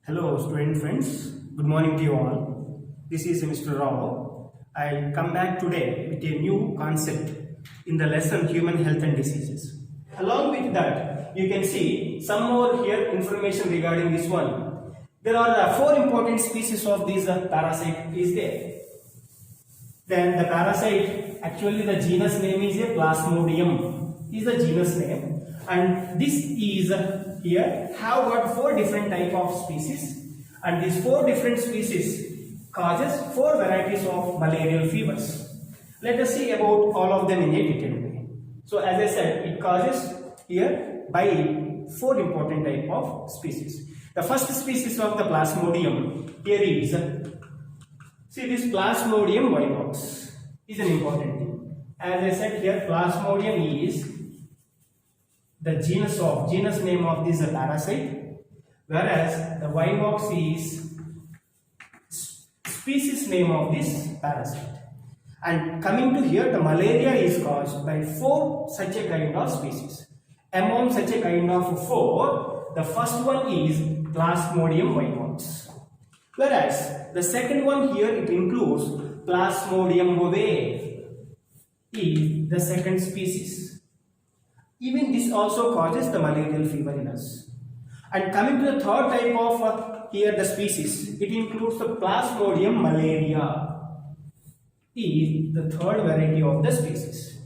Hello student friends, good morning to you all. This is Mr. Rao. I come back today with a new concept in the lesson Human Health and Diseases. Along with that, you can see some more here information regarding this one. There are four important species of this parasite is there. Then the parasite, actually the genus name is a Plasmodium, is the genus name, and this is here have got four different type of species, and these four different species causes four varieties of malarial fevers. Let us see about all of them in a detailed way. So as I said, it causes here by four important type of species. The first species of the Plasmodium here is, see this Plasmodium vivax is an important thing. As I said here, Plasmodium is the genus name of this parasite, whereas the vivax is species name of this parasite. And coming to here, the malaria is caused by four such a kind of species. Among such a kind of four, the first one is Plasmodium vivax, whereas the second one here it includes Plasmodium boviae is the second species. Even this also causes the malarial fever in us. And coming to the third type of here the species, it includes the Plasmodium malaria is the third variety of the species,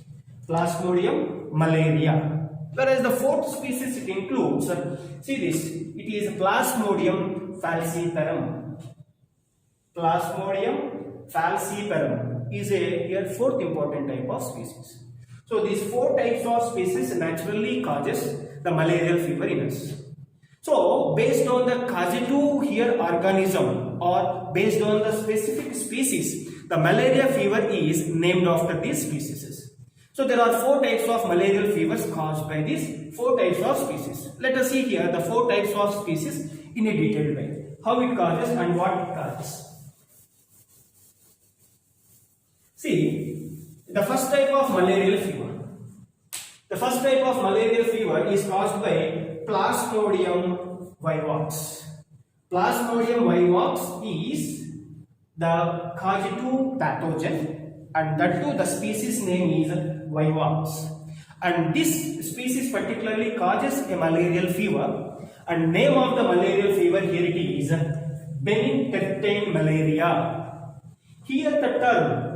Plasmodium malaria. Whereas the fourth species it includes, see this, it is Plasmodium falciparum. Plasmodium falciparum is a here fourth important type of species. So these four types of species naturally causes the malarial fever in us. So based on the causative here organism or based on the specific species, the malaria fever is named after these species. So there are four types of malarial fevers caused by these four types of species. Let us see here the four types of species in a detailed way. How it causes and what it causes. See, the first type of malarial fever. The first type of malarial fever is caused by Plasmodium vivax. Plasmodium vivax is the causative pathogen, and that too the species name is vivax. And this species particularly causes a malarial fever, and name of the malarial fever here it is benign tertane malaria. Here the term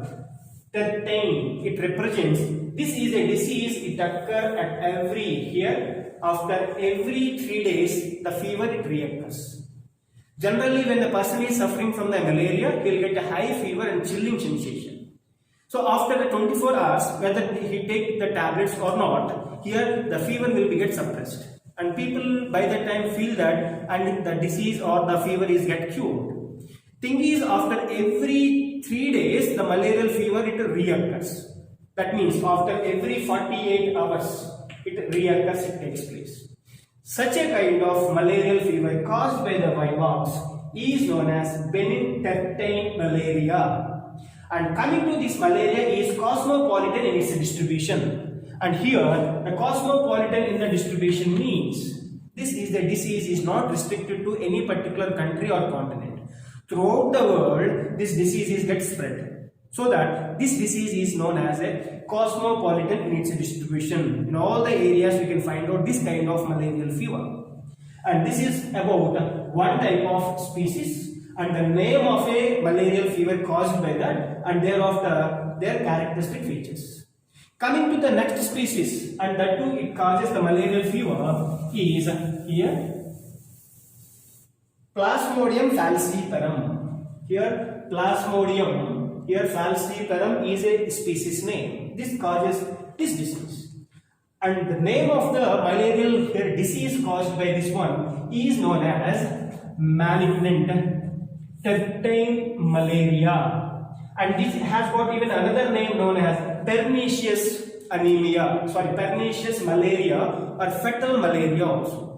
tertane, it represents, this is a disease, it occurs at every here, after every 3 days, the fever it reoccurs. Generally, when the person is suffering from the malaria, he will get a high fever and chilling sensation. So after the 24 hours, whether he take the tablets or not, here the fever will be get suppressed. And people by that time feel that and the disease or the fever is get cured. Thing is, after every 3 days, the malarial fever it reoccurs. That means after every 48 hours, it reoccurs, it takes place. Such a kind of malarial fever caused by the vivax is known as benign tertane malaria. And coming to this malaria is cosmopolitan in its distribution. And here, the cosmopolitan in the distribution means this is the disease is not restricted to any particular country or continent. Throughout the world, this disease is get spread. So that this disease is known as a cosmopolitan in its distribution. In all the areas we can find out this kind of malarial fever. And this is about one type of species and the name of a malarial fever caused by that and thereof their characteristic features. Coming to the next species, and that too it causes the malarial fever is here Plasmodium falciparum. Here Plasmodium, here falciparum is a species name. This causes this disease. And the name of the malarial here disease caused by this one is known as malignant tertane malaria. And this has got even another name known as pernicious anemia, pernicious malaria or fetal malaria also.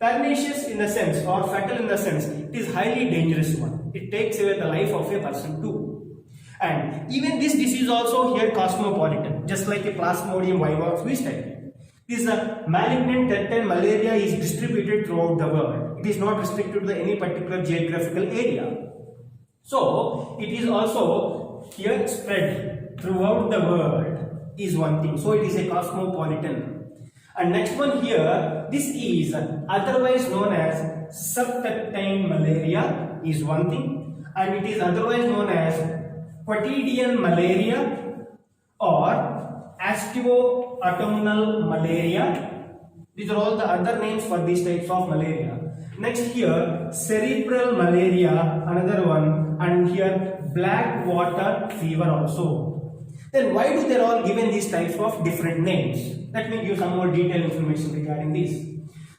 Pernicious in the sense or fatal in the sense, it is highly dangerous one. It takes away the life of a person too. And even this disease also here cosmopolitan, just like a Plasmodium vivax we studied. This malignant tertane malaria is distributed throughout the world. It is not restricted to any particular geographical area. So it is also here spread throughout the world is one thing. So it is a cosmopolitan. And next one here, this is otherwise known as subterranean malaria is one thing, and it is otherwise known as quotidian malaria or asteo-autumnal malaria. These are all the other names for these types of malaria. Next here, cerebral malaria, another one, and here black water fever also. Then why do they all given these types of different names? Let me give some more detailed information regarding this.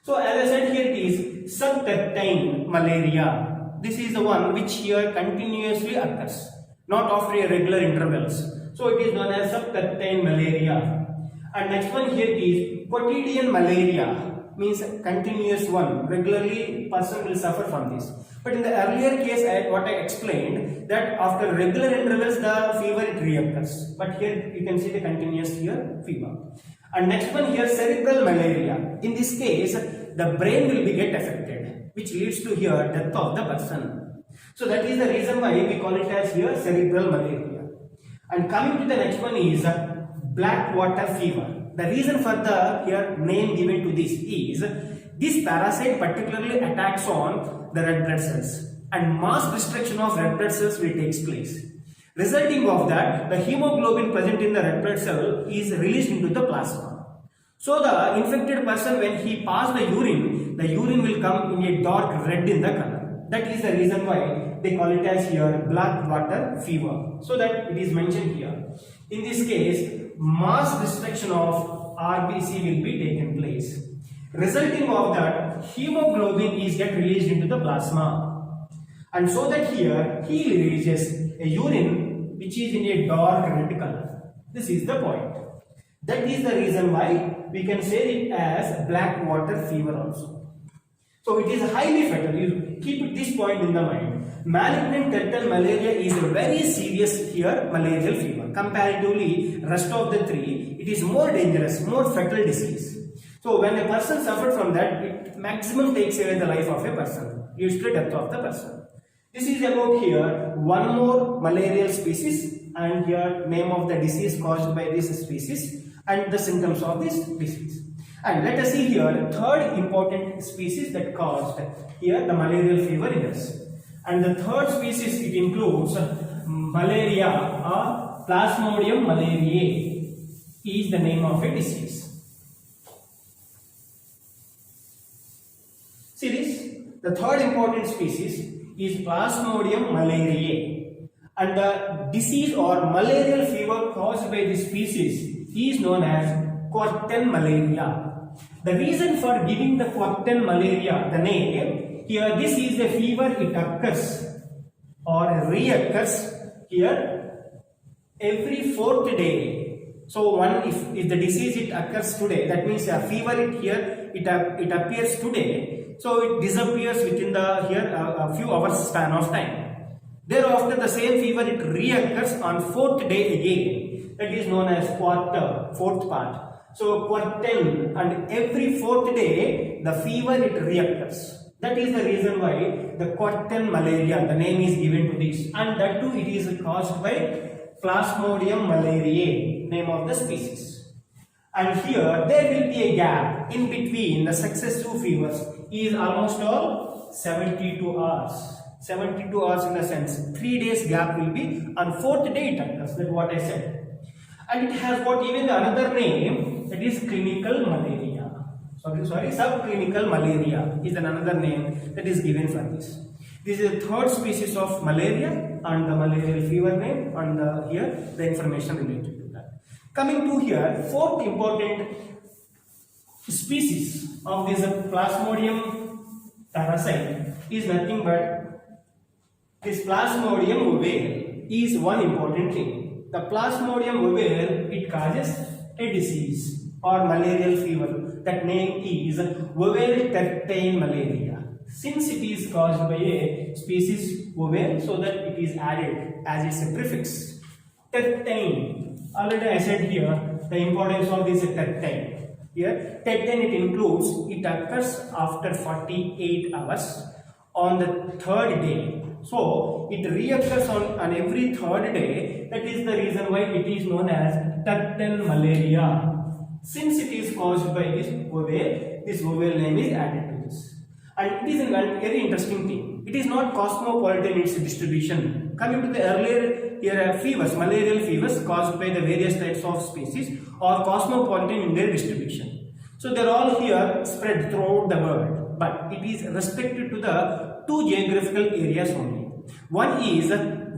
So as I said here, it is subterranean malaria. This is the one which here continuously occurs, not after a regular intervals. So it is known as subterranean malaria. And next one here is quotidian malaria, means continuous one. Regularly person will suffer from this. But in the earlier case, what I explained, that after regular intervals the fever it reoccurs. But here you can see the continuous here fever. And next one here, cerebral malaria. In this case, the brain will be get affected, which leads to here death of the person. So that is the reason why we call it as here cerebral malaria. And coming to the next one is black water fever. The reason for the here name given to this is this parasite particularly attacks on the red blood cells, and mass destruction of red blood cells will take place. Resulting of that, the hemoglobin present in the red blood cell is released into the plasma. So the infected person, when he passes the urine will come in a dark red in the color. That is the reason why they call it as here black water fever. So that it is mentioned here. In this case, mass destruction of RBC will be taken place. Resulting of that, hemoglobin is get released into the plasma. And so that here, he releases a urine which is in a dark red color. This is the point. That is the reason why we can say it as black water fever also. So it is highly fatal. You keep this point in the mind. Malignant tertian malaria is a very serious here malarial fever. Comparatively, rest of the three, it is more dangerous, more fatal disease. So when a person suffers from that, it maximum takes away the life of a person, leads to the death of the person. This is about here one more malarial species, and here name of the disease caused by this species and the symptoms of this disease. And let us see here third important species that caused here the malarial fever in us. And the third species, it includes malaria or Plasmodium malariae is the name of a disease. See this, the third important species is Plasmodium malariae, and the disease or malarial fever caused by this species is known as quartan malaria. The reason for giving the quartan malaria the name, here this is a fever, it occurs or reoccurs here every fourth day. So if the disease it occurs today, that means a fever it appears today, so it disappears within the a few hours span of time. Thereafter the same fever it reoccurs on fourth day again. That is known as quarter, fourth part. So quartan, and every fourth day the fever it reoccurs. That is the reason why the quartan malaria, the name is given to this, and that too it is caused by Plasmodium malariae, name of the species. And here there will be a gap in between the successive fevers is almost all 72 hours. 72 hours in the sense 3 days gap will be on fourth day it occurs. That's what I said. And it has got even another name, that is clinical malaria. Sorry, subclinical malaria is another name that is given for this. This is the third species of malaria and the malarial fever name, and here the information related to that. Coming to here, fourth important species of this Plasmodium parasite is nothing but this Plasmodium ovale is one important thing. The Plasmodium ovale, it causes a disease or malarial fever. That name is ovale tertian malaria. Since it is caused by a species ovale, so that it is added as its a prefix. Tertian. Already I said here the importance of this tertian. Here, TET10 it includes, it occurs after 48 hours on the third day. So, it reoccurs on every third day. That is the reason why it is known as TET10 malaria. Since it is caused by this ovale name is added to this. And it is a very interesting thing. It is not cosmopolitan in its distribution. Coming to the earlier here, fevers, malarial fevers caused by the various types of species are cosmopolitan in their distribution. So they are all here spread throughout the world, but it is restricted to the two geographical areas only. One is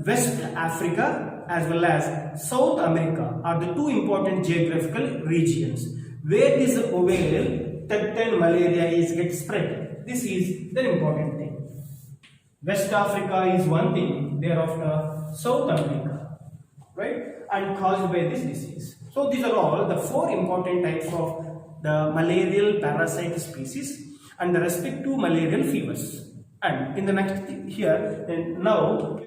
West Africa as well as South America are the two important geographical regions where this ovale TET10 malaria is get spread. This is the important thing. West Africa is one thing, thereafter South America, right, and caused by this disease. So these are all the four important types of the malarial parasite species and the respective malarial fevers. And in the next here, now